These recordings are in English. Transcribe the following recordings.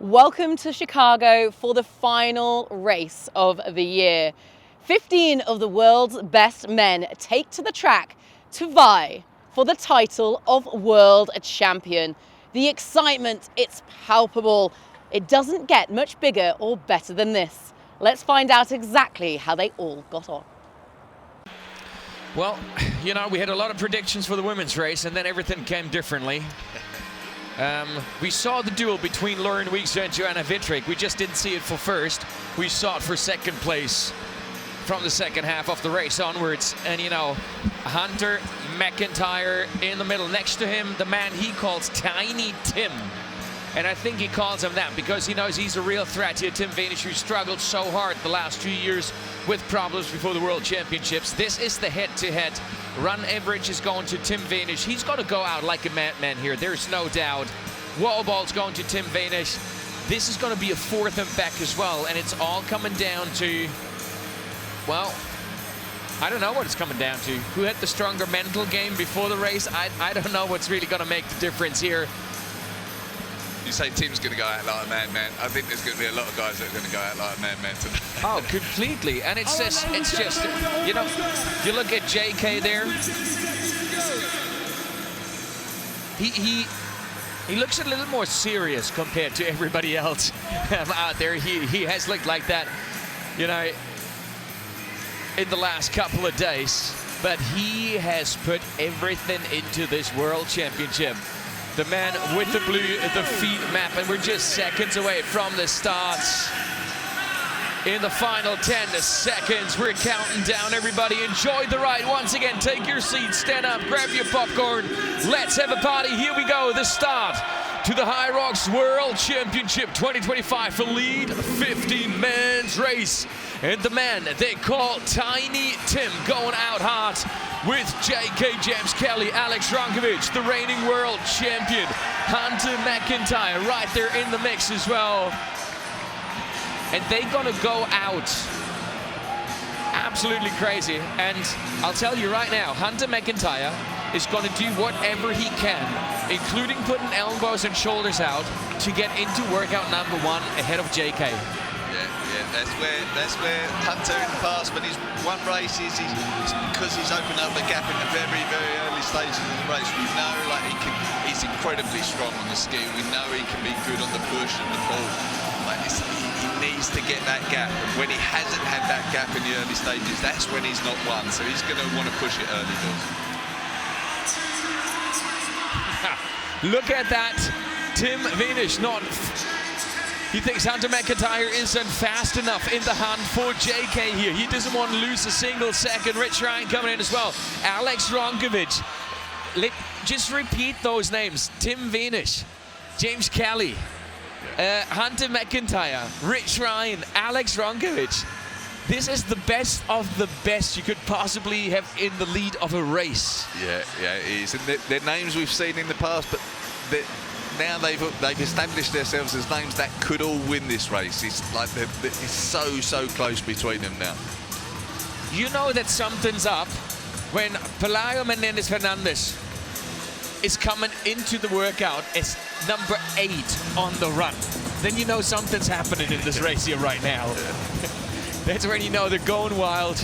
Welcome to Chicago for the final race of the year. 15 of the world's best men take to the track to vie for the title of World Champion. The excitement, it's palpable. It doesn't get much bigger or better than this. Let's find out exactly how they all got on. Well, you know, we had a lot of predictions for the women's race, and then everything came differently. We saw the duel between Lauren Weeks and Joanna Wittrich. We just didn't see it for first. We saw it for second place from the second half of the race onwards. And, you know, Hunter McIntyre in the middle. Next to him, the man he calls Tiny Tim. And I think he calls him that because he knows he's a real threat here. Tim Wenisch, who struggled so hard the last 2 years with problems before the World Championships. This is the head-to-head. Run average is going to Tim Wenisch. He's going to go out like a madman here. There's no doubt. Wall ball's going to Tim Wenisch. This is going to be a fourth and back as well. And it's all coming down to, well, I don't know what it's coming down to. Who had the stronger mental game before the race? I don't know what's really going to make the difference here. You say Tim's going to go out like a madman. I think there's going to be a lot of guys that are going to go out like a madman today. Oh, completely. And it's just, you know, you look at JK there. He looks a little more serious compared to everybody else out there. He has looked like that, you know, in the last couple of days. But he has put everything into this World Championship. The man with the blue, the feet map, and we're just seconds away from the start. In the final 10 seconds, we're counting down. Everybody enjoy the ride. Once again, take your seats, stand up, grab your popcorn. Let's have a party. Here we go, the start to the HYROX World Championship 2025 for lead 15 men's race. And the man they call Tiny Tim going out hard with JK, James Kelly, Alex Ronkovich, the reigning world champion. Hunter McIntyre right there in the mix as well. And they're gonna go out absolutely crazy. And I'll tell you right now, Hunter McIntyre is gonna do whatever he can, including putting elbows and shoulders out to get into workout number 1 ahead of JK. Yeah, that's where Hunter in the past, when he's won races, because he's opened up a gap in the very, very early stages of the race. We know, like, he's incredibly strong on the ski. We know he can be good on the push and the pull. Like, he needs to get that gap. And when he hasn't had that gap in the early stages, that's when he's not won. So he's going to want to push it early doors. Look at that, Tim Wenisch not. He thinks Hunter McIntyre isn't fast enough in the hunt for JK here. He doesn't want to lose a single second. Rich Ryan coming in as well. Alex Ronkovich. Just repeat those names. Tim Wenisch, James Kelly, Hunter McIntyre, Rich Ryan, Alex Ronkovich. This is the best of the best you could possibly have in the lead of a race. Yeah, it is. And they're names we've seen in the past, but now they've established themselves as names that could all win this race. It's like it's so close between them now. You know that something's up when Pelayo Menendez-Fernandez is coming into the workout as number 8 on the run. Then you know something's happening in this race here right now. That's when you know they're going wild.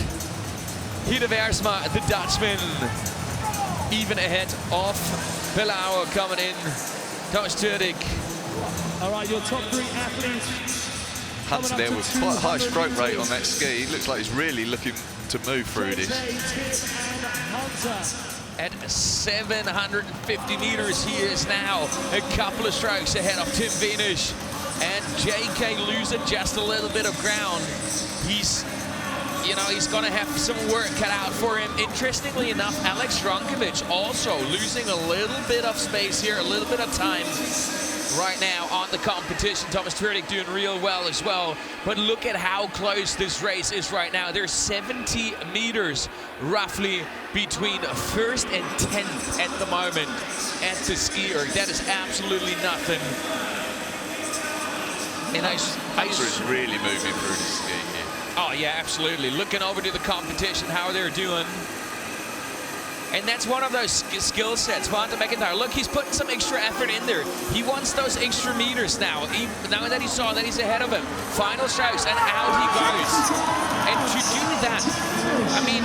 Hida Versma, the Dutchman, even ahead of Pelayo coming in. Thomas Turdick. All right, your top 3 athletes. Hunter there with quite a high stroke rate on that ski. He looks like he's really looking to move through this. At 750 meters, he is now a couple of strokes ahead of Tim Wenisch. And JK losing just a little bit of ground. He's going to have some work cut out for him. Interestingly enough, Alex Ronkovich also losing a little bit of space here, a little bit of time right now on the competition. Thomas Turdick doing real well as well. But look at how close this race is right now. There's 70 meters roughly between 1st and 10th at the moment at the skier. That is absolutely nothing. And Hunter is really moving through the ski here. Oh, yeah, absolutely. Looking over to the competition, how they're doing. And that's one of those skill sets for Hunter McIntyre. Look, he's putting some extra effort in there. He wants those extra meters now. Now that he saw that he's ahead of him. Final strokes, and out he goes. And to do that, I mean,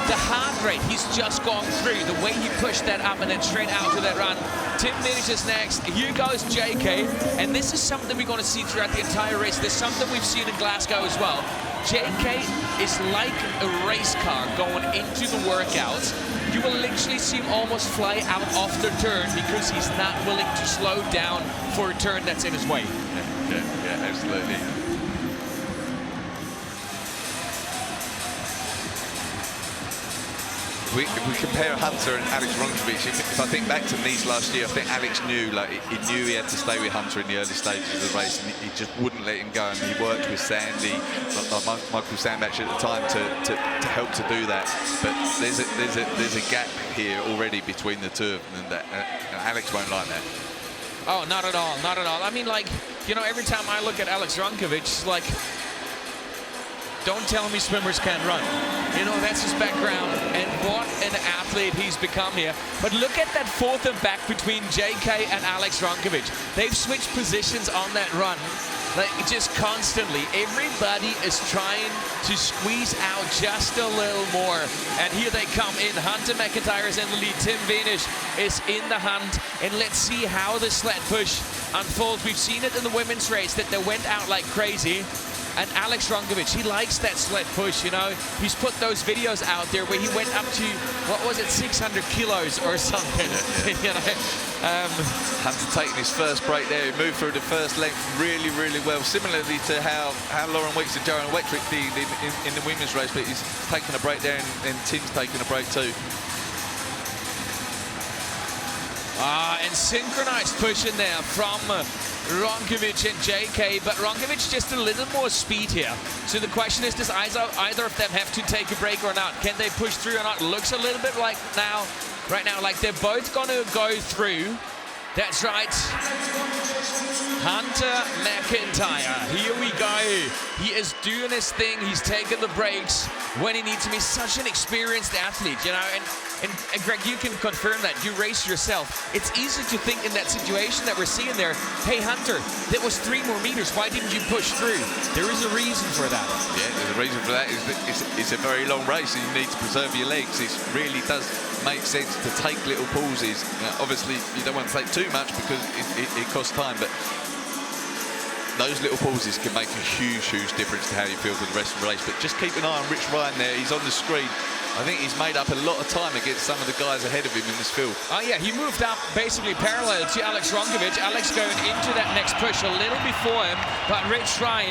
the heart rate he's just gone through, the way he pushed that up and then straight out to that run. Tim Wenisch is next. Here goes JK. And this is something we're going to see throughout the entire race. There's something we've seen in Glasgow as well. JK is like a race car going into the workouts. You will literally see him almost fly out off the turn because he's not willing to slow down for a turn that's in his way. Yeah, absolutely. If we compare Hunter and Alex Ronkovic, if I think back to Nice last year, I think Alex knew, he knew he had to stay with Hunter in the early stages of the race, and he just wouldn't let him go. And he worked with Sandy, Michael Sandbag at the time, to help to do that. But there's a gap here already between the two of them, and Alex won't like that. Oh, not at all, not at all. I mean, like, you know, every time I look at Alex Ronkovic, it's like, don't tell me swimmers can't run. You know, that's his background, and what an athlete he's become here. But look at that forth and back between JK and Alex Ronkovic. They've switched positions on that run, like just constantly. Everybody is trying to squeeze out just a little more. And here they come in. Hunter McIntyre is in the lead. Tim Wenisch is in the hunt. And let's see how the sled push unfolds. We've seen it in the women's race that they went out like crazy. And Alex Ronkovic, he likes that sled push, you know. He's put those videos out there where he went up to, what was it, 600 kilos or something, you know. Hunter taking his first break there. He moved through the first length really, really well. Similarly to how Lauren Weeks and Joan Wetrick did in the women's race, but he's taking a break there, and Tim's taking a break too. And synchronized push in there from Ronkovic and JK, but Ronkovic just a little more speed here. So the question is, does either of them have to take a break or not? Can they push through or not? Looks a little bit like right now, like they're both gonna go through. That's right. Hunter McIntyre, here we go. He is doing his thing. He's taking the breaks when he needs to. He's such an experienced athlete, you know, and Greg, you can confirm that. You race yourself. It's easy to think in that situation that we're seeing there, hey, Hunter, that was 3 more meters. Why didn't you push through? There is a reason for that. Yeah, there's a reason for that. It's a very long race, and you need to preserve your legs. It really does make sense to take little pauses. Obviously, you don't want to take too much because it costs time, but those little pauses can make a huge, huge difference to how you feel for the rest of the race. But just keep an eye on Rich Ryan there. He's on the screen. I think he's made up a lot of time against some of the guys ahead of him in this field. Oh yeah, he moved up basically parallel to Alex Ronkovic. Alex going into that next push a little before him, but Rich Ryan,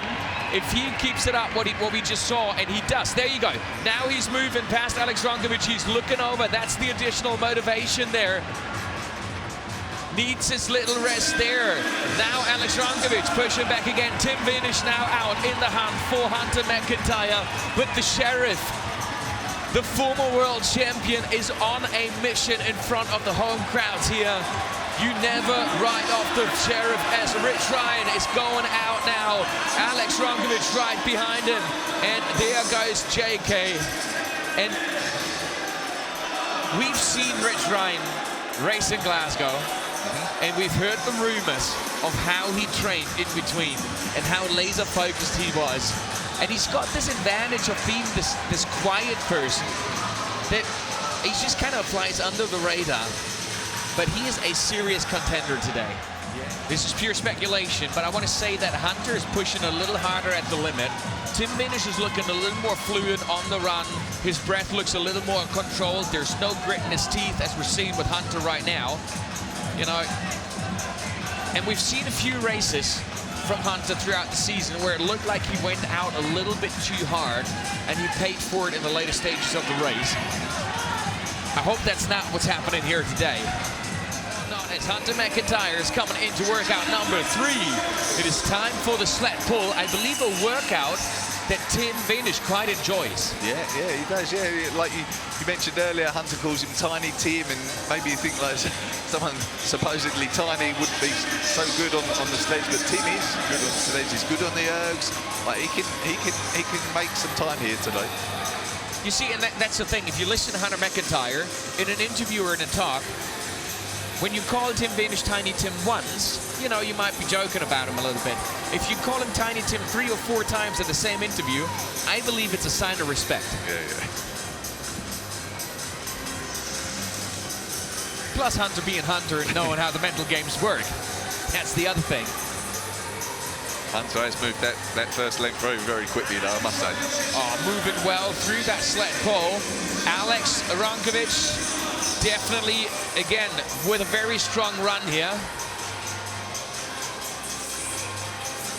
if he keeps it up, what we just saw, and he does, there you go. Now he's moving past Alex Ronkovic. He's looking over. That's the additional motivation there. Needs his little rest there. Now Alex Ronkovic pushing back again. Tim Wenisch now out in the hunt for Hunter McIntyre. But the Sheriff, the former world champion, is on a mission in front of the home crowds here. You never write off the Sheriff as Rich Ryan is going out now. Alex Ronkovic right behind him. And there goes JK. And we've seen Rich Ryan race in Glasgow. And we've heard the rumors of how he trained in between and how laser focused he was. And he's got this advantage of being this quiet person that he just kind of flies under the radar. But he is a serious contender today. This is pure speculation, but I want to say that Hunter is pushing a little harder at the limit. Tim Wenisch is looking a little more fluid on the run. His breath looks a little more controlled. There's no grit in his teeth as we're seeing with Hunter right now. You know, and we've seen a few races from Hunter throughout the season where it looked like he went out a little bit too hard and he paid for it in the later stages of the race. I hope that's not what's happening here today. Not as Hunter McIntyre is coming into workout number 3. It is time for the sled pull. I believe a workout that Tim Wenisch quite enjoys. Yeah, he does. Yeah, like you mentioned earlier, Hunter calls him Tiny Tim, and maybe you think like someone supposedly tiny wouldn't be so good on the sleds, but Tim is good on the sleds. He's good on the ergs. Like he can make some time here today. You see, and that's the thing. If you listen to Hunter McIntyre in an interview or in a talk, when you called him Wenisch Tiny Tim once, you know, you might be joking about him a little bit. If you call him Tiny Tim 3 or 4 times in the same interview, I believe it's a sign of respect. Yeah. Plus Hunter being Hunter and knowing how the mental games work. That's the other thing. Hunter has moved that first leg very, very quickly, though, I must say. Oh, moving well through that sled pole. Alex Ronkovic definitely, again, with a very strong run here.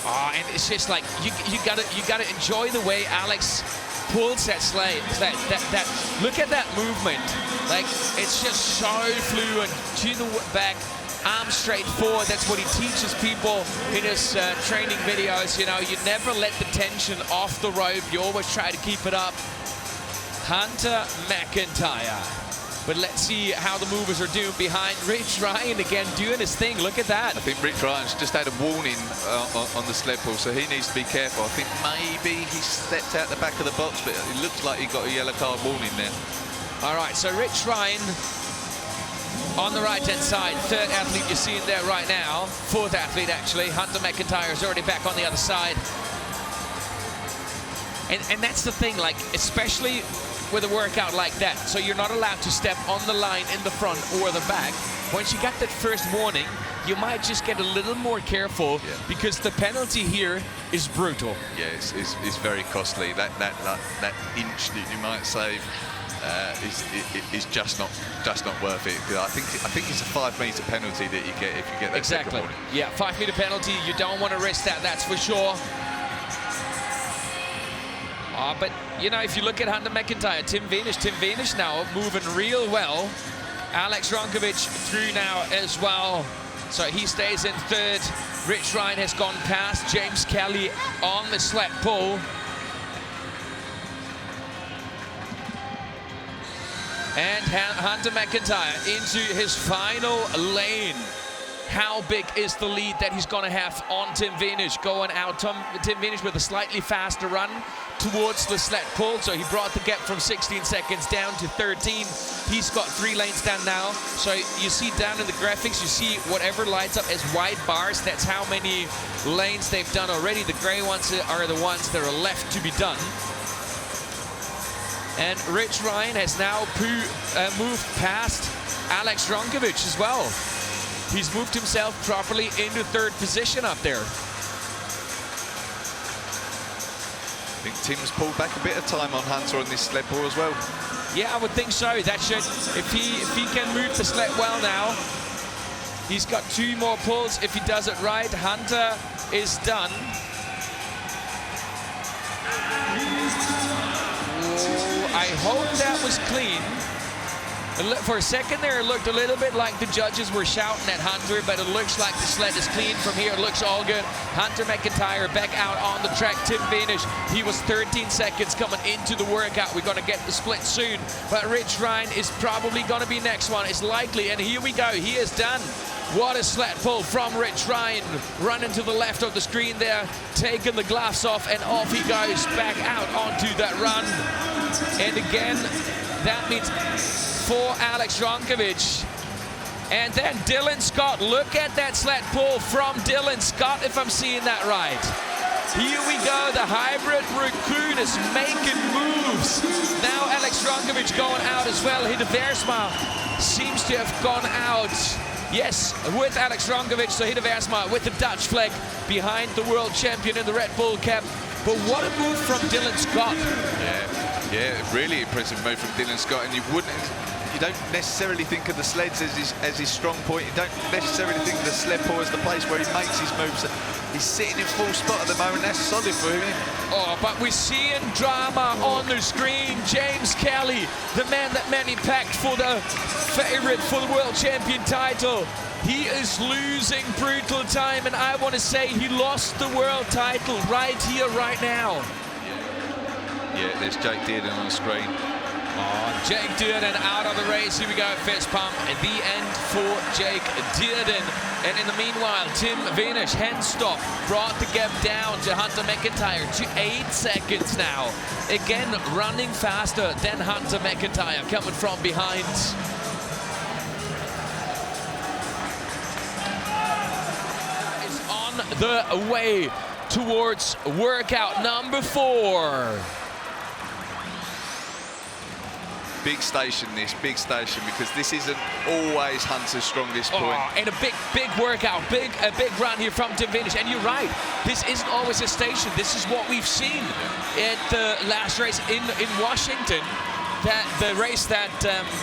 Oh, and it's just like you gotta enjoy the way Alex pulls that sled. Look at that movement. Like, it's just so fluent to the back. Arm straight forward. That's what he teaches people in his training videos. You know, you never let the tension off the rope. You always try to keep it up. Hunter McIntyre. But let's see how the movers are doing behind Rich Ryan. Again, doing his thing. Look at that. I think Rich Ryan's just had a warning on the sled pull, so he needs to be careful. I think maybe he stepped out the back of the box, but it looks like he got a yellow card warning there. All right, so Rich Ryan on the right-hand side, 3rd athlete you're seeing there right now, 4th athlete actually. Hunter McIntyre is already back on the other side. And that's the thing, like, especially with a workout like that, so you're not allowed to step on the line in the front or the back. Once you got that first warning, you might just get a little more careful, because the penalty here is brutal. Yeah, it's very costly. That inch that you might save is just not worth it. I think it's a 5-meter penalty that you get if you get that second warning. Yeah, 5-meter penalty. You don't want to risk that. That's for sure. But you know, if you look at Hunter McIntyre, Tim Wenisch now moving real well. Alex Ronkovic through now as well, so he stays in 3rd. Rich Ryan has gone past James Kelly on the sled pull. And Hunter McIntyre into his final lane. How big is the lead that he's going to have on Tim Wenisch? Going out, Tim Wenisch with a slightly faster run towards the sled pull. So he brought the gap from 16 seconds down to 13. He's got 3 lanes down now. So you see down in the graphics, you see whatever lights up as white bars. That's how many lanes they've done already. The gray ones are the ones that are left to be done. And Rich Ryan has now moved past Alex Ronkovic as well. He's moved himself properly into 3rd position up there. I think Tim's pulled back a bit of time on Hunter on this sled pull as well. Yeah, I would think so. That should, if he can move the sled well now, he's got 2 more pulls. If he does it right, Hunter is done. Oh, I hope that was clean. For a second there, it looked a little bit like the judges were shouting at Hunter, but it looks like the sled is clean from here. It looks all good. Hunter McIntyre back out on the track. Tim Wenisch, he was 13 seconds coming into the workout. We're going to get the split soon, but Rich Ryan is probably going to be next one. It's likely, and here we go. He is done. What a sled pull from Rich Ryan. Running to the left of the screen there, taking the gloves off, and off he goes back out onto that run. And again, that means for Alex Ronkovic. And then Dylan Scott. Look at that sled pull from Dylan Scott, if I'm seeing that right. Here we go. The hybrid raccoon is making moves. Now Alex Ronkovic going out as well. Hiddeversma seems to have gone out. Yes, with Alex Ronkovic, so Hiddeversma with the Dutch flag behind the world champion in the Red Bull cap. But what a move from Dylan Scott. Yeah, really impressive move from Dylan Scott, and you don't necessarily think of the sleds as his strong point. You don't necessarily think of the sled pull as the place where he makes his moves. He's sitting in full spot at the moment. That's solid for him. Oh, but we're seeing drama on the screen. James Kelly, the man that many packed for the favorite for the world champion title. He is losing brutal time, and I want to say he lost the world title right here, right now. Yeah, there's Jake Dearden on the screen. Oh, Jake Dearden out of the race. Here we go, fist pump. At the end for Jake Dearden. And in the meanwhile, Tim Wenisch, hand stop, brought the gap down to Hunter McIntyre to 8 seconds now. Again, running faster than Hunter McIntyre, coming from behind. Is on the way towards workout number 4. Big station, big station, because this isn't always Hunter's strongest point. Oh, and a big workout, a big run here from Tim Wenisch. And you're right, this isn't always a station. This is what we've seen at the last race in Washington. The race that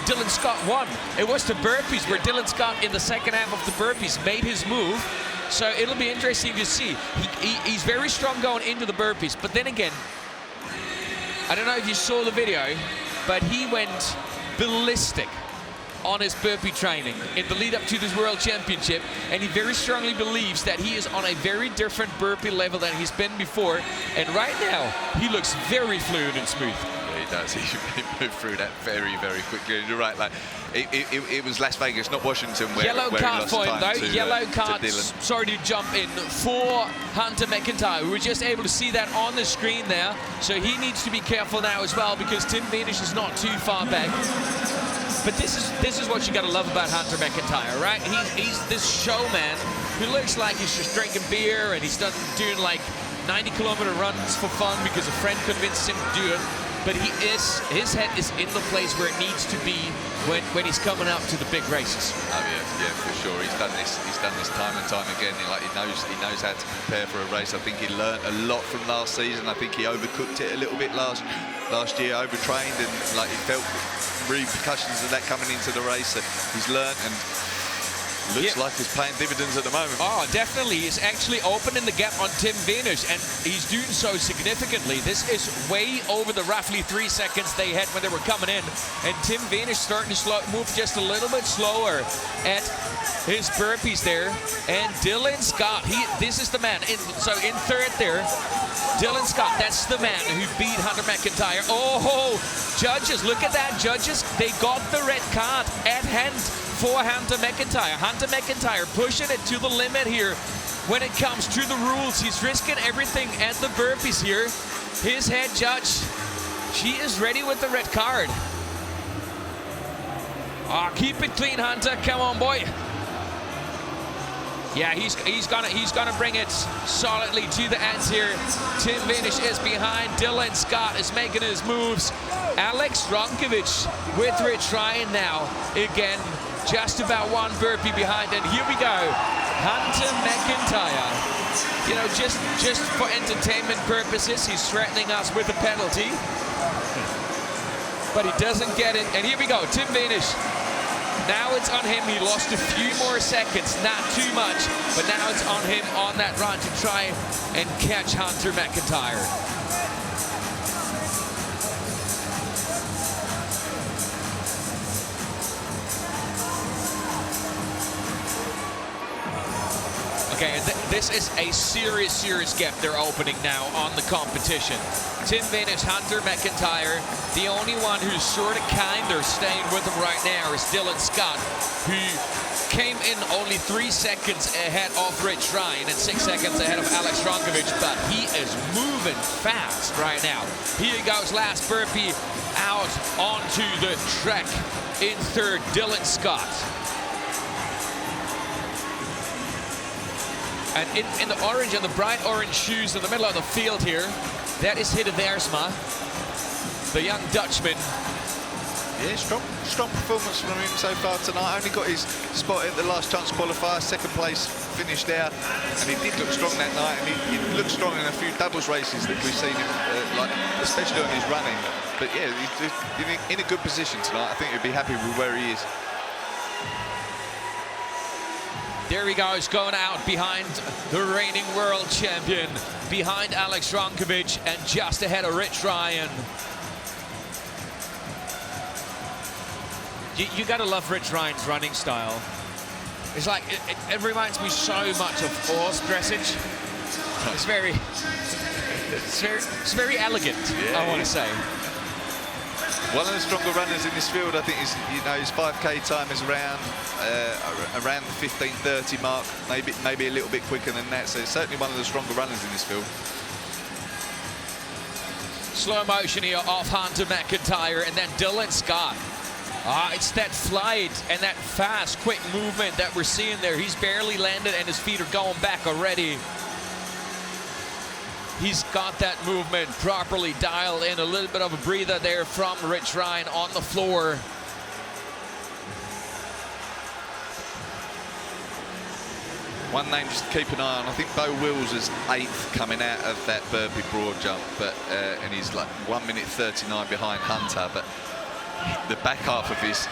Dylan Scott won. It was the burpees, where Dylan Scott in the second half of the burpees made his move. So it'll be interesting to see. He's very strong going into the burpees, but then again, I don't know if you saw the video, but he went ballistic on his burpee training in the lead up to this World Championship, and he very strongly believes that he is on a very different burpee level than he's been before, and right now he looks very fluid and smooth. Yeah, he does. He moved through that very, very quickly. And you're right, like it was Las Vegas, not Washington, where yellow where card he lost for him time though. to, Yellow to card. Dylan. Sorry to jump in for Hunter McIntyre. We were just able to see that on the screen there, so he needs to be careful now as well, because Tim Wenisch is not too far back. But this is what you got to love about Hunter McIntyre, right? He's this showman who looks like he's just drinking beer, and he's doing like 90-kilometer runs for fun because a friend convinced him to do it. But his head is in the place where it needs to be when he's coming up to the big races. Oh yeah, for sure. He's done this time and time again. He knows how to prepare for a race. I think he learned a lot from last season. I think he overcooked it a little bit last year, overtrained, and like he felt repercussions of that coming into the race. So he's learned, and looks like he's paying dividends at the moment. Oh, definitely. He's actually opening the gap on Tim Wenisch, and he's doing so significantly. This is way over the roughly 3 seconds they had when they were coming in. And Tim Wenisch starting to move just a little bit slower at his burpees there. And Dylan Scott, this is the man. So in third there, Dylan Scott, that's the man who beat Hunter McIntyre. Oh, judges, look at that. Judges, they got the red card at hand for Hunter McIntyre. Hunter McIntyre pushing it to the limit here when it comes to the rules. He's risking everything at the burpees here. His head judge, she is ready with the red card. Oh, keep it clean, Hunter. Come on, boy. Yeah, he's gonna bring it solidly to the ends here. Tim Wenisch is behind. Dylan Scott is making his moves. Alex Ronkovich with Rich Ryan now. Again, just about one burpee behind, and here we go. Hunter McIntyre. You know, just for entertainment purposes, he's threatening us with a penalty. But he doesn't get it, and here we go, Tim Wenisch. Now it's on him. He lost a few more seconds, not too much, but now it's on him on that run to try and catch Hunter McIntyre. Okay, this is a serious gap they're opening now on the competition. Tim Wenisch, Hunter McIntyre. The only one who's sort of kinder staying with him right now is Dylan Scott, who came in only 3 seconds ahead of Rich Ryan and 6 seconds ahead of Alex Ronkovich, but he is moving fast right now. Here goes last burpee out onto the track in third, Dylan Scott. And in the orange and the bright orange shoes in the middle of the field here, that is Hidde Weersma, the young Dutchman. Yeah, strong performance from him so far tonight. Only got his spot at the last chance qualifier, second place finish there, and he did look strong that night. And he looked strong in a few doubles races that we've seen him, like especially on his running. But yeah, he's in a good position tonight. I think he'd be happy with where he is. There he goes, going out behind the reigning world champion, behind Alex Ronkovich, and just ahead of Rich Ryan. You gotta love Rich Ryan's running style. It's like, it reminds me so much of horse dressage. It's very elegant, yeah, I want to say. One of the stronger runners in this field, I think, is, you know, his 5K time is around the 15:30 mark, maybe a little bit quicker than that. So it's certainly one of the stronger runners in this field. Slow motion here off Hunter McIntyre, and then Dylan Scott. It's that flight and that fast, quick movement that we're seeing there. He's barely landed and his feet are going back already. He's got that movement properly dialed in. A little bit of a breather there from Rich Ryan on the floor. One name just to keep an eye on. I think Bo Wills is 8th coming out of that burpee broad jump, but and he's like 1:39 behind Hunter. But the back half of his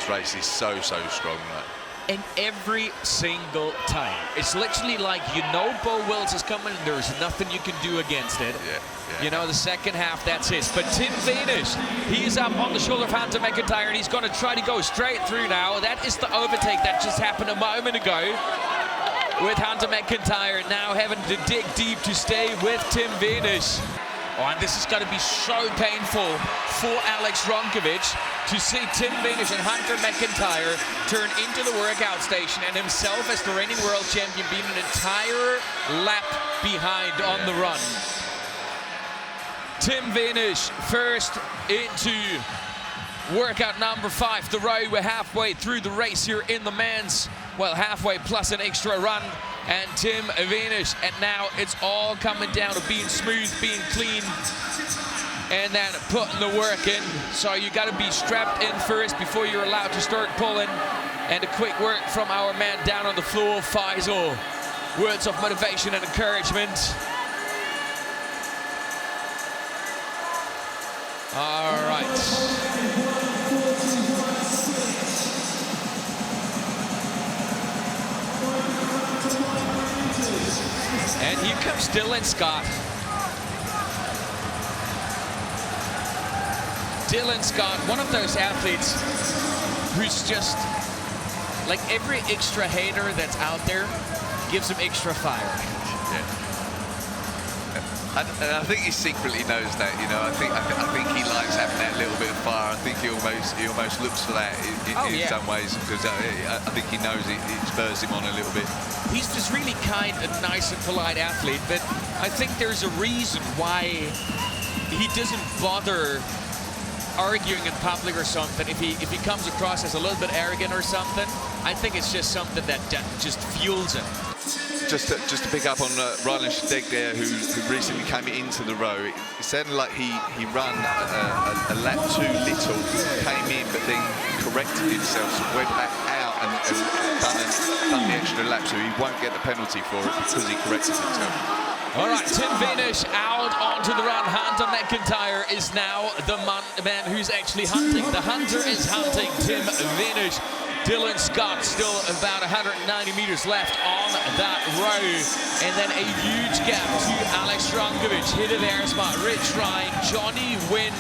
race is so strong, right? And every single time, it's literally like, you know, Bo Wills is coming and there's nothing you can do against it. Yeah. You know, the second half, that's his. But Tim Wenisch, he's up on the shoulder of Hunter McIntyre, and he's going to try to go straight through now. That is the overtake that just happened a moment ago with Hunter McIntyre now having to dig deep to stay with Tim Wenisch. Oh, and this is going to be so painful for Alex Ronkovic to see Tim Wenisch and Hunter McIntyre turn into the workout station, and himself as the reigning world champion being an entire lap behind on the run. Tim Wenisch first into workout number 5, the row. We're halfway through the race here in the men's, well, halfway plus an extra run. And Tim Wenisch, and now it's all coming down to being smooth, being clean, and then putting the work in. So you got to be strapped in first before you're allowed to start pulling. And a quick work from our man down on the floor, Faisal. Words of motivation and encouragement. All right. And here comes Dylan Scott. Dylan Scott, one of those athletes who's just, like, every extra hater that's out there gives him extra fire. Yeah. And I think he secretly knows that, you know. I think he likes having that little bit of fire. I think he almost looks for that in some ways, because I think he knows it spurs him on a little bit. He's just really kind and nice and polite athlete, but I think there's a reason why he doesn't bother arguing in public or something. If he comes across as a little bit arrogant or something, I think it's just something that just fuels him. Just to pick up on Ryan Steg there, who recently came into the row, it sounded like he ran a lap too little, came in, but then corrected himself, so went back out and done the extra lap, so he won't get the penalty for it because he corrected himself. All right, Tim Wenisch out onto the run. Hunter McIntyre is now the man who's actually hunting. The hunter is hunting Tim Wenisch. Dylan Scott still about 190 meters left on that row. And then a huge gap to Alex Ronkovic, Hidde Versma, Rich Ryan, Johnny Wynn,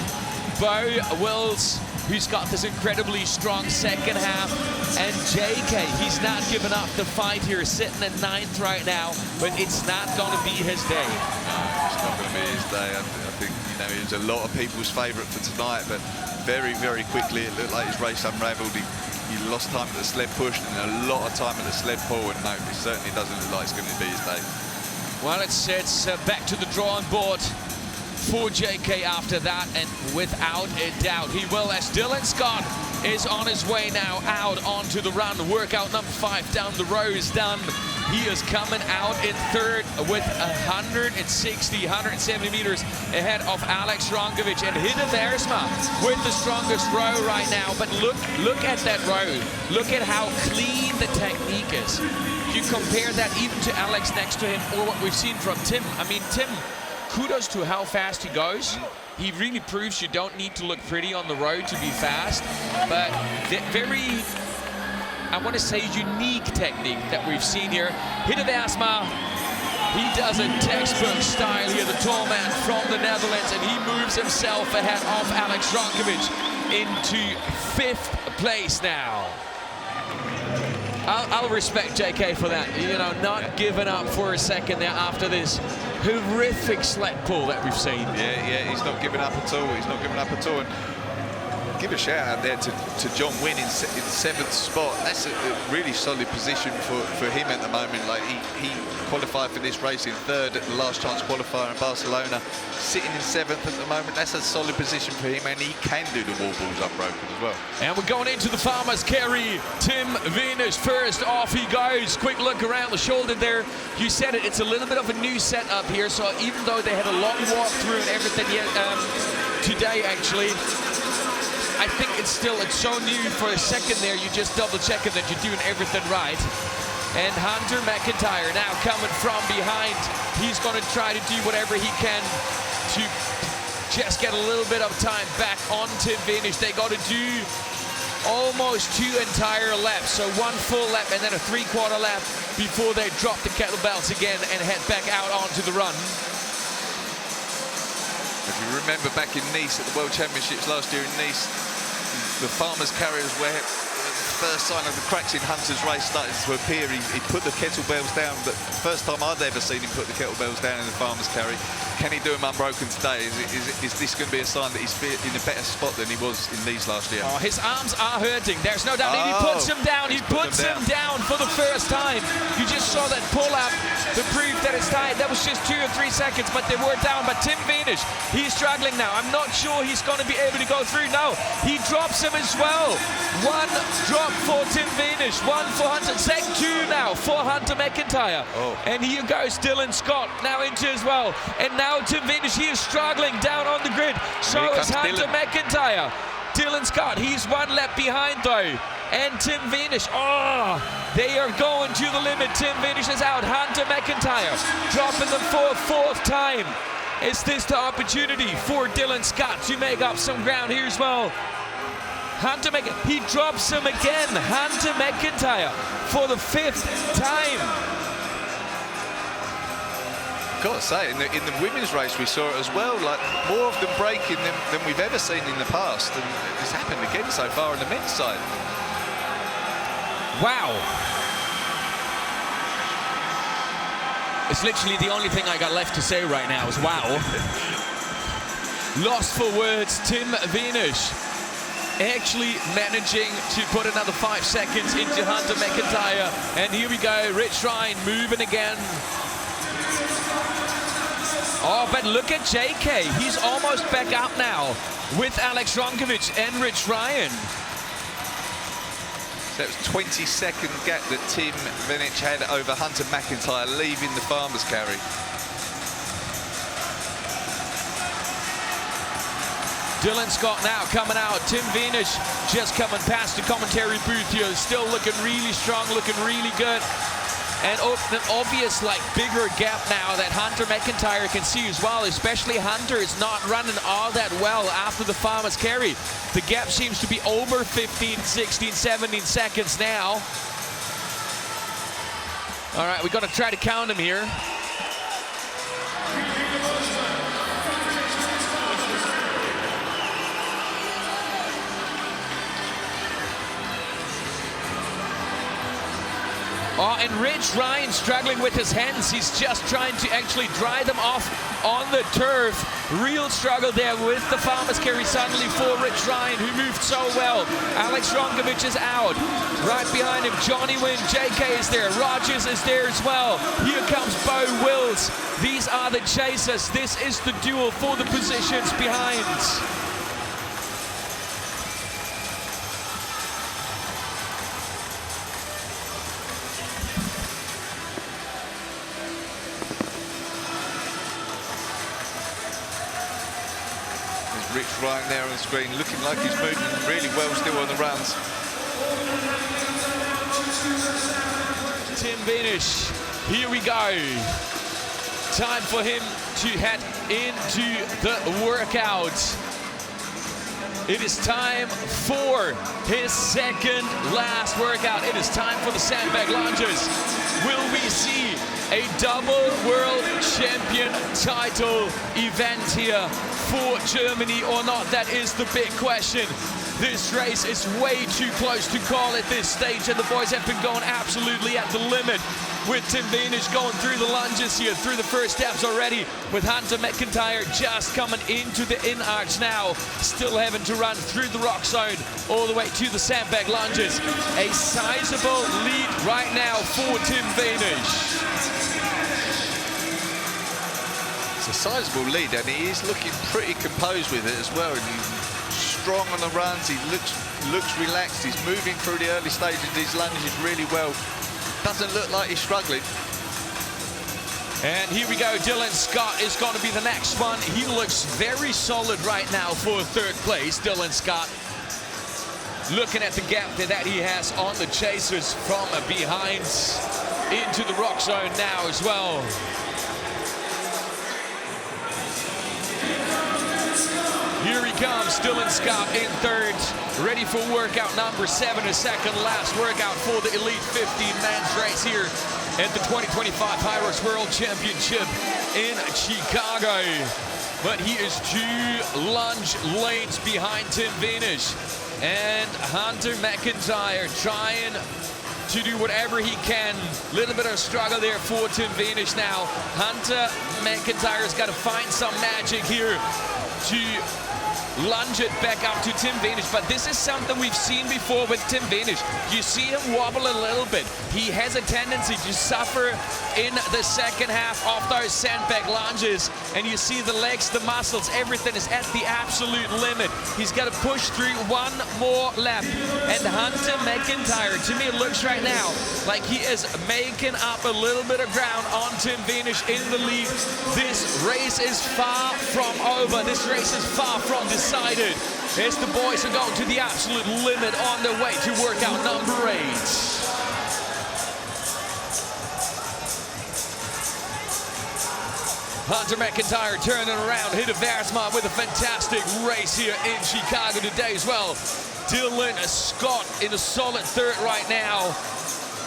Bo Wills, who's got this incredibly strong second half, and JK, he's not giving up the fight here, sitting at 9th right now, but it's not going to be his day. No, it's not going to be his day. I think, you know, he was a lot of people's favourite for tonight, but very quickly it looked like his race unravelled. He lost time at the sled push and a lot of time at the sled pull, and no, it certainly doesn't look like it's going to be his day. Well, it's back to the drawing board for JK after that, and without a doubt he will, as Dylan Scott is on his way now out onto the run. Workout number 5 down the row is done. He is coming out in 3rd with 170 meters ahead of Alex Ronkovic, and Hidde Versma with the strongest row right now. But look at that row. Look at how clean the technique is. You compare that even to Alex next to him, or what we've seen from Tim. I mean, Tim, kudos to how fast he goes. He really proves you don't need to look pretty on the road to be fast, but very, I want to say, unique technique that we've seen here. Hidde Versma, he does a textbook style here, the tall man from the Netherlands, and he moves himself ahead of Alex Ronkovic into 5th place now. I'll respect JK for that, you know, not giving up for a second there after this horrific sled pull that we've seen. Yeah, he's not giving up at all. He's not giving up at all. And give a shout out there to John Wynn in 7th spot. That's a really solid position for him at the moment. Like he qualified for this race in 3rd at the last chance qualifier in Barcelona, sitting in 7th at the moment. That's a solid position for him, and he can do the wall balls unbroken as well. And we're going into the farmer's carry. Tim Wenisch first, off he goes. Quick look around the shoulder there. You said it, it's a little bit of a new setup here, so even though they had a long walk through and everything today, actually, I think it's so new for a second there. You just double checking that you're doing everything right. And Hunter McIntyre now coming from behind. He's going to try to do whatever he can to just get a little bit of time back on Tim Wenisch. They got to do almost 2 entire laps, so 1 full lap and then a 3/4 lap before they drop the kettlebells again and head back out onto the run. If you remember back in Nice at the World Championships last year in Nice, the farmers' carriers where the first sign of the cracks in Hunter's race started to appear. He put the kettlebells down, but the first time I'd ever seen him put the kettlebells down in the farmer's carry. Can he do them unbroken today? Is this going to be a sign that he's in a better spot than he was in these last year? Oh, his arms are hurting. There's no doubt. He puts him down. He puts him down for the first time. You just saw that pull-up, the proof that it's tight. That was just 2 or 3 seconds, but they were down. But Tim Wenisch, he's struggling now. I'm not sure he's going to be able to go through. No, he drops him as well. 1 drop for Tim Wenisch, 1 for Hunter. Take 2 now for Hunter McIntyre. And here goes Dylan Scott now into as well. And now Tim Wenisch, he is struggling down on the grid. So is Hunter McIntyre. Dylan Scott, he's 1 lap behind though. And Tim Wenisch, they are going to the limit. Tim Wenisch is out. Hunter McIntyre dropping them for a 4th time. Is this the opportunity for Dylan Scott to make up some ground here as well? Hunter McIntyre, he drops him again. Hunter McIntyre for the 5th time. Got to say, in the women's race we saw it as well, like more of them breaking than we've ever seen in the past, and it's happened again so far on the men's side. Wow. It's literally the only thing I got left to say right now is wow. Lost for words, Tim Wenisch actually managing to put another 5 seconds into Hunter McIntyre. And here we go, Rich Ryan moving again. Oh, but look at JK. He's almost back up now with Alex Ronkovic and Rich Ryan. So it was 20-second gap that Tim Wenisch had over Hunter McIntyre, leaving the farmer's carry. Dylan Scott now coming out. Tim Wenisch just coming past the commentary booth here. Still looking really strong, looking really good. And an obvious, like, bigger gap now that Hunter McIntyre can see as well, especially Hunter is not running all that well after the farmer's carry. The gap seems to be over 15, 16, 17 seconds now. All right, we're going to try to count him here. Oh, and Rich Ryan struggling with his hands. He's just trying to actually dry them off on the turf. Real struggle there with the farmer's carry suddenly for Rich Ryan, who moved so well. Alex Ronkovic is out. Right behind him, Johnny Wynn, JK is there. Rogers is there as well. Here comes Bo Wills. These are the chasers. This is the duel for the positions behind. Rich Ryan there on the screen, looking like he's moving really well still on the runs. Tim Wenisch, here we go. Time for him to head into the workout. It is time for his second last workout. It is time for the Sandbag lunges. Will we see a double world champion title event here for Germany or not? That is the big question. This race is way too close to call at this stage, and the boys have been going absolutely at the limit, with Tim Wenisch going through the lunges here, through the first steps already, with Hunter McIntyre just coming into the in arch now, still having to run through the rock zone all the way to the sandbag lunges. A sizable lead right now for Tim Wenisch. It's a sizable lead, and he is looking pretty composed with it as well. And he's strong on the runs. He looks relaxed. He's moving through the early stages of his lunges really well. Doesn't look like he's struggling. And here we go. Dylan Scott is going to be the next one. He looks very solid right now for third place. Dylan Scott, looking at the gap that he has on the chasers from behind into the rock zone now as well. Here he comes, Dylan Scott in third, ready for workout number 7, a second last workout for the Elite 15 men's race here at the 2025 HYROX World Championship in Chicago. But he is 2 lunge lanes behind Tim Wenisch, and Hunter McIntyre trying to do whatever he can. Little bit of struggle there for Tim Wenisch now. Hunter McIntyre's got to find some magic here to lunge it back up to Tim Wenisch, but this is something we've seen before with Tim Wenisch. You see him wobble a little bit. He has a tendency to suffer in the second half of those sandbag lunges, and you see the legs, the muscles, everything is at the absolute limit. He's got to push through one more lap, and Hunter McIntyre, to me it looks right now like he is making up a little bit of ground on Tim Wenisch in the lead. This race is far from over. This race is far from decided, as the boys are going to the absolute limit on their way to workout number 8. Hunter McIntyre turning around, HYROX with a fantastic race here in Chicago today as well. Dylan Scott in a solid third right now.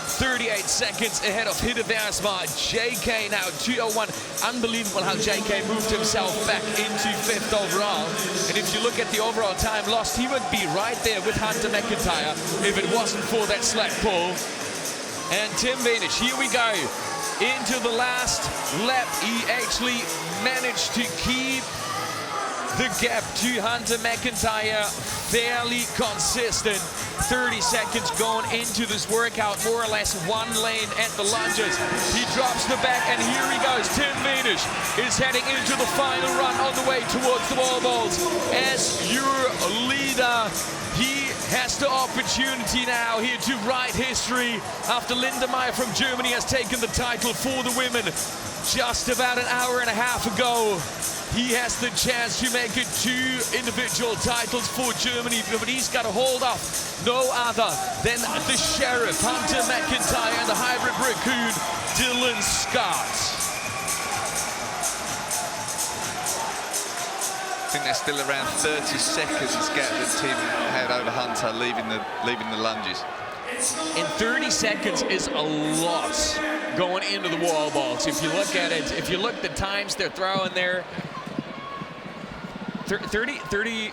38 seconds ahead of HYROX. JK now 2:01. Unbelievable how JK moved himself back into 5th overall. And if you look at the overall time lost, he would be right there with Hunter McIntyre if it wasn't for that sled pull. And Tim Wenisch, here we go. Into the last lap, he actually managed to keep the gap to Hunter McIntyre fairly consistent. 30 seconds going into this workout, more or less 1 lane at the lunges. He drops the back, and here he goes. Tim Wenisch is heading into the final run on the way towards the wall balls. As your leader, he has the opportunity now here to write history after Linda Meyer from Germany has taken the title for the women just about an hour and a half ago. He has the chance to make it 2 individual titles for Germany, but he's got to hold off no other than the Sheriff, Hunter McIntyre, and the Hybrid Raccoon, Dylan Scott. I think there's still around 30 seconds gap that Tim had over Hunter leaving the lunges. And 30 seconds is a lot going into the wall balls. If you look at it, if you look at the times they're throwing there, 30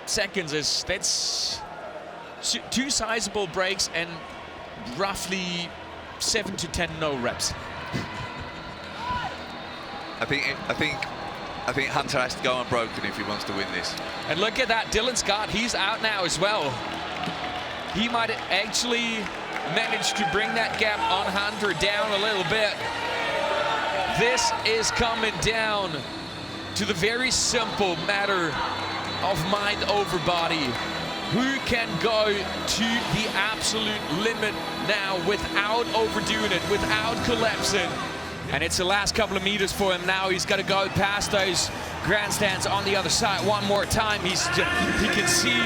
seconds that's 2 sizable breaks and roughly 7 to 10 no reps. I think Hunter has to go unbroken if he wants to win this. And look at that, Dylan Scott, he's out now as well. He might actually manage to bring that gap on Hunter down a little bit. This is coming down to the very simple matter of mind over body. Who can go to the absolute limit now without overdoing it, without collapsing? And it's the last couple of meters for him now. He's got to go past those grandstands on the other side one more time. He can see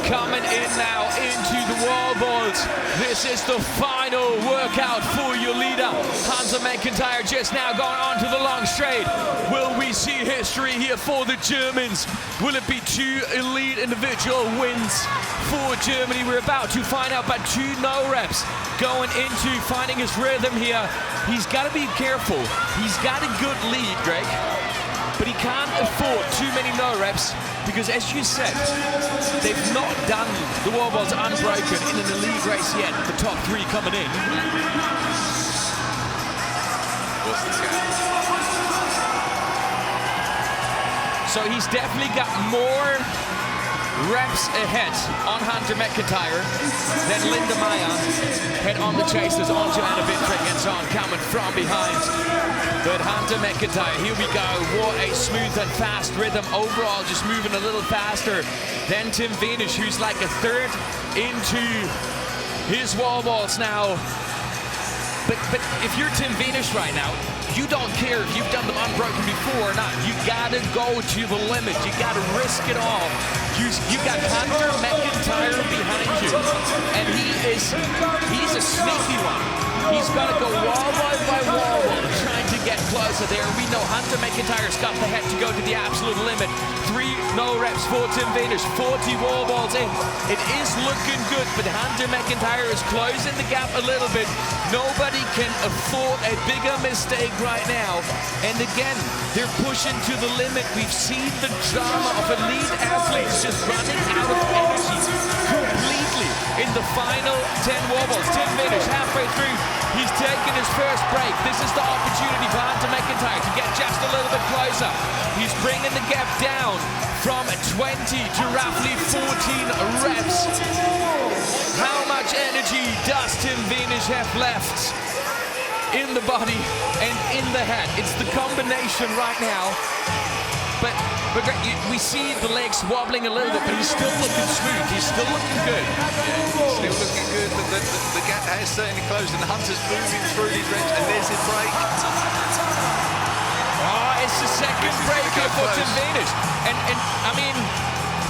coming in now into the wall balls. This is the final workout for your leader. Hunter McIntyre just now going on to the long straight. Will we see history here for the Germans? Will it be 2 elite individual wins for Germany? We're about to find out, but 2 no reps going into finding his rhythm here. He's got to be careful. He's got a good lead, Greg. but he can't afford too many no reps because, as you said, they've not done the wall balls unbroken in an elite race yet. The top 3 coming in. What's the gap? So he's definitely got more reps ahead on Hunter McIntyre than Linda Meyer. Head on the chasers onto Anna Winfried and so on, coming from behind. But Hunter McIntyre, here we go. What a smooth and fast rhythm overall, just moving a little faster than Tim Wenisch, who's like a third into his wall balls now. But if you're Tim Wenisch right now, you don't care if you've done them unbroken before or not. You gotta go to the limit. You gotta risk it all. You got Hunter McIntyre behind you, and he's a sneaky one. He's gonna go wall by wall trying to get closer there. We know Hunter McIntyre's got the head to go to the absolute limit. 3 no reps for Tim Wenisch, 40 wall balls in. It is looking good, but Hunter McIntyre is closing the gap a little bit. Nobody can afford a bigger mistake right now. And again, they're pushing to the limit. We've seen the drama of elite athletes just running out of energy completely in the final 10 wall balls. Tim Wenisch halfway through. He's taking his first break. This is the opportunity for Hunter McIntyre to get just a little bit closer. He's bringing the gap down from 20 to roughly 14 reps. How much energy does Tim Wenisch have left in the body and in the head? It's the combination right now. But we see the legs wobbling a little bit, but he's still looking smooth. He's still looking good. Yeah, still looking good, but the gap has certainly closed, and Hunter's moving through these reps, and there's his break. Oh, it's the second break here for Tim Wenisch. And I mean,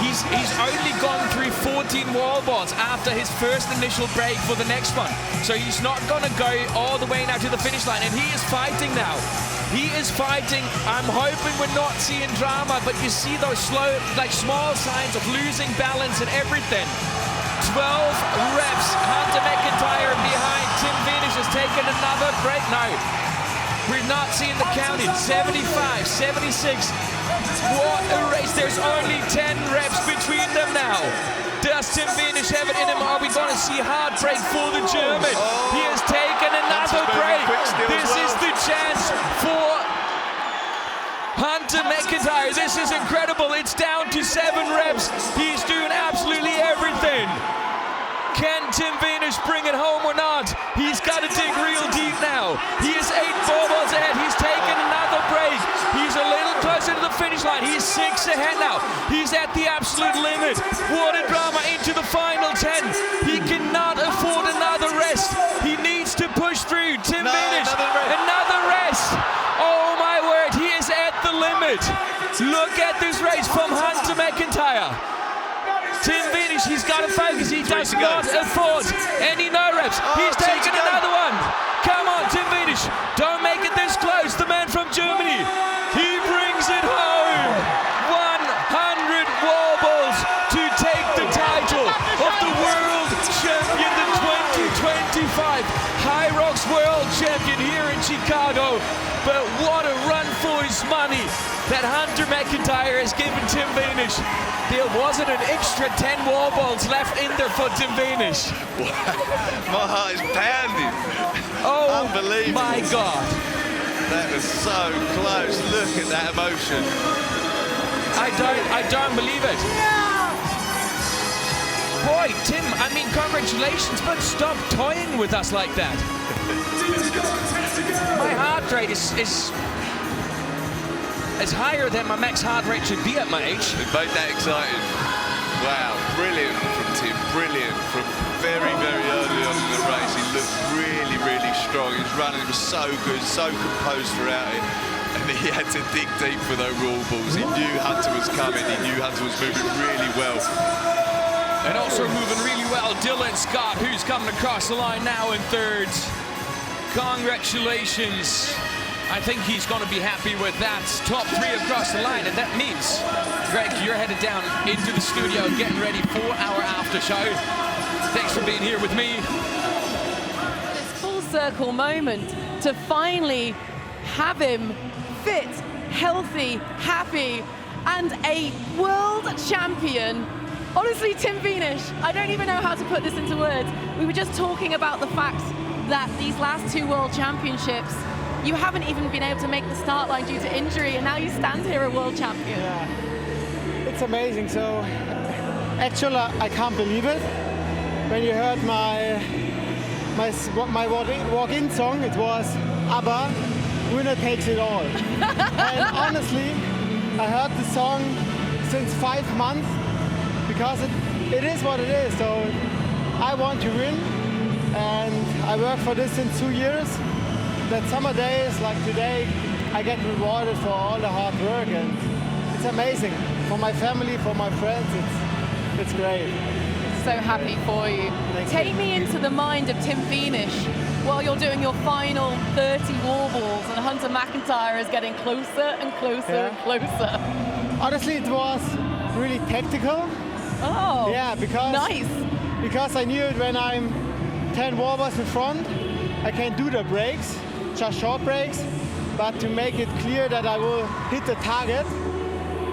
he's only gone through 14 wall balls after his first initial break for the next one. So he's not going to go all the way now to the finish line, and he is fighting now. He is fighting. I'm hoping we're not seeing drama, but you see those small signs of losing balance and everything. 12 reps. Hunter McIntyre behind. Tim Wenisch has taken another break. No, we're not seeing the counting. 75, 76. What a race. There's only 10 reps between them now. Does Tim Wenisch have it in him? Are we going to see heartbreak for the German? He has taken another break. This is the chance for Hunter McIntyre. This is incredible. It's down to 7 reps. He's doing absolutely everything. Can Tim Wenisch bring it home or not? He's got to dig real deep now. He is 8 wall balls ahead. He's taken another break. He's a little closer to the finish line. He's 6 ahead now. He's at the absolute limit. What a drama into the final 10. He cannot afford another rest. He needs to push through. Tim Wenisch, another rest. Oh my word, he is at the limit. Look at this race from Hunter McIntyre. Tim Wenisch, he's got to focus. He does not afford any no reps. He's taken another one. Come on, Tim Wenisch. Don't make it this close. The man from Germany. He brings it home. 100 wall balls to take the title of the World Champion, the 2025 HYROX World Champion here in Chicago. But what a run for his money that Hunter McIntyre has given Tim Wenisch. There wasn't an extra 10 wall balls left in there for Tim Wenisch. My heart is pounding. Oh, unbelievable. My God. That was so close. Look at that emotion. I don't believe it. Boy, Tim, I mean, congratulations, but stop toying with us like that. My heart rate is higher than my max heart rate should be at my age. It made that exciting. Wow, brilliant from Tim, brilliant. From very, very early on in the race, he looked really, really strong. His running was so good, so composed throughout it. And he had to dig deep for those wall balls. He knew Hunter was coming, he knew Hunter was moving really well. And also moving really well, Dylan Scott, who's coming across the line now in 3rd. Congratulations. I think he's going to be happy with that. Top 3 across the line, and that means, Greg, you're headed down into the studio, getting ready for our after show. Thanks for being here with me. This full circle moment to finally have him fit healthy, happy, and a world champion. Honestly, Tim Wenisch, I don't even know how to put this into words. We were just talking about the fact that these last 2 world championships, you haven't even been able to make the start line due to injury, and now you stand here a world champion. Yeah, it's amazing. So actually, I can't believe it. When you heard my walk-in song, it was ABBA, Winner Takes It All. And honestly, I heard the song since 5 months because it is what it is. So I want to win, and I worked for this since 2 years. That summer days like today, I get rewarded for all the hard work, and it's amazing. For my family, for my friends, it's great. So happy for you. Take me into the mind of Tim Wenisch while you're doing your final 30 wall balls and Hunter McIntyre is getting closer and closer and closer. Honestly, it was really tactical. Oh, yeah, because I knew it when I'm 10 wall balls in front, I can do the breaks, just short breaks, but to make it clear that I will hit the target,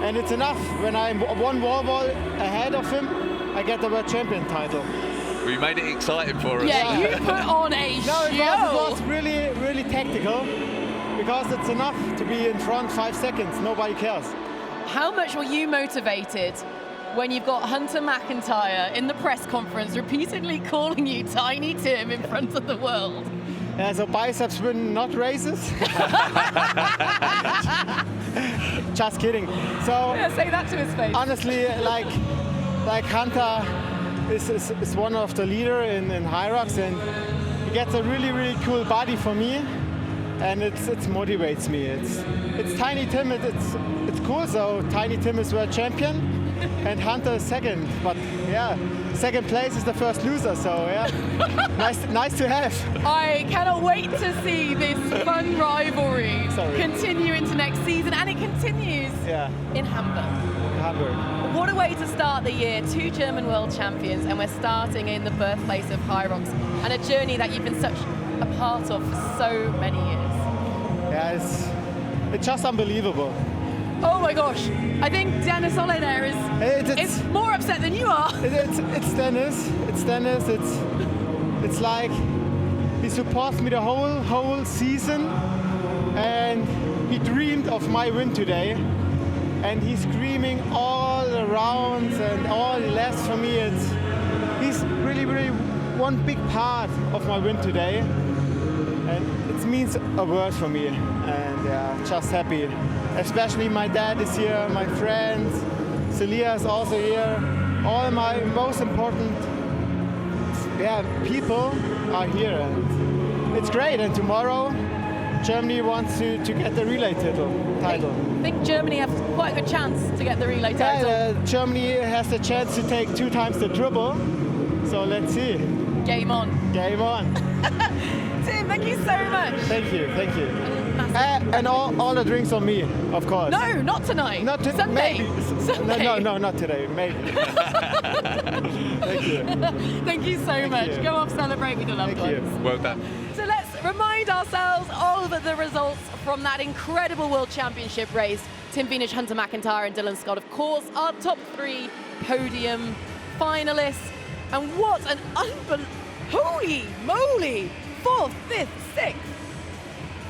and it's enough. When I'm 1 wall ball ahead of him, I get the world champion title. We made it exciting for us. Yeah, you put on a show. No, it was really, really tactical, because it's enough to be in front 5 seconds. Nobody cares. How much were you motivated when you've got Hunter McIntyre in the press conference repeatedly calling you Tiny Tim in front of the world? Yeah, so biceps win, not races. Just kidding. So yeah, say that to his face. Honestly, like Hunter is one of the leader in HYROX, and he gets a really, really cool body for me, and it motivates me. It's Tiny Tim. It's cool. So Tiny Tim is world champion, and Hunter is second. But yeah, second place is the first loser. So yeah, nice to have. I cannot wait to see this fun rivalry continue into next season, and it continues in Hamburg. What a way to start the year. 2 German world champions, and we're starting in the birthplace of HYROX, and a journey that you've been such a part of for so many years. Yeah, it's just unbelievable. Oh my gosh, I think Dennis Ole there is more upset than you are. It's Dennis. It's like he supports me the whole season, and he dreamed of my win today. And he's screaming all around and all he left for me. He's really, really one big part of my win today. And it means a world for me. And yeah, just happy. Especially my dad is here, my friends, Celia is also here. All my most important people are here. And it's great. And tomorrow, Germany wants to get the relay title. I think Germany have quite a good chance to get the relay title. Yeah, Germany has the chance to take 2 times the triple. So let's see. Game on. Game on. Tim, thank you so much. Thank you. And all the drinks on me, of course. No, not tonight. Not Sunday. Maybe. Sunday. No, not today. Maybe. Thank you. Thank you so much. You. Go off, celebrate with your loved ones. You. Well done. So let's remind ourselves of the results from that incredible World Championship race. Tim Wenisch, Hunter McIntyre and Dylan Scott, of course, our top 3 podium finalists. And what an holy moly, 4th, 5th, 6th.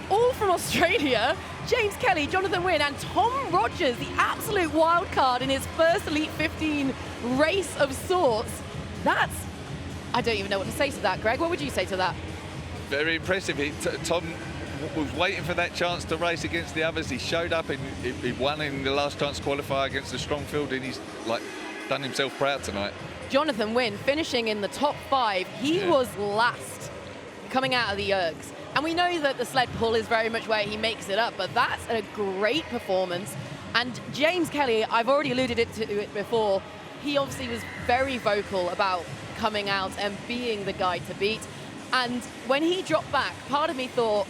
All from Australia. James Kelly, Jonathan Wynn and Tom Rogers, the absolute wild card in his first Elite 15 race of sorts. I don't even know what to say to that, Greg. What would you say to that? Very impressive. Tom was waiting for that chance to race against the others. He showed up and he won in the last chance qualifier against the strong field, and he's done himself proud tonight. Jonathan Wynn finishing in the top 5. He was last coming out of the ergs. And we know that the sled pull is very much where he makes it up, but that's a great performance. And James Kelly, I've already alluded to it before, he obviously was very vocal about coming out and being the guy to beat. And when he dropped back, part of me thought,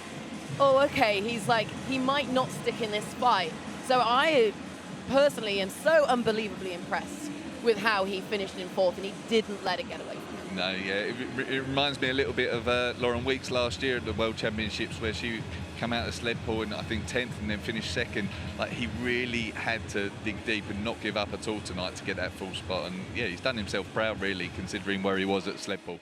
oh, okay, he might not stick in this fight. So I personally am so unbelievably impressed with how he finished in 4th, and he didn't let it get away from him. No, yeah, it reminds me a little bit of Lauren Weeks last year at the World Championships, where she came out of sled pull in I think 10th and then finished 2nd. Like, he really had to dig deep and not give up at all tonight to get that full spot, and yeah, he's done himself proud really, considering where he was at sled pull.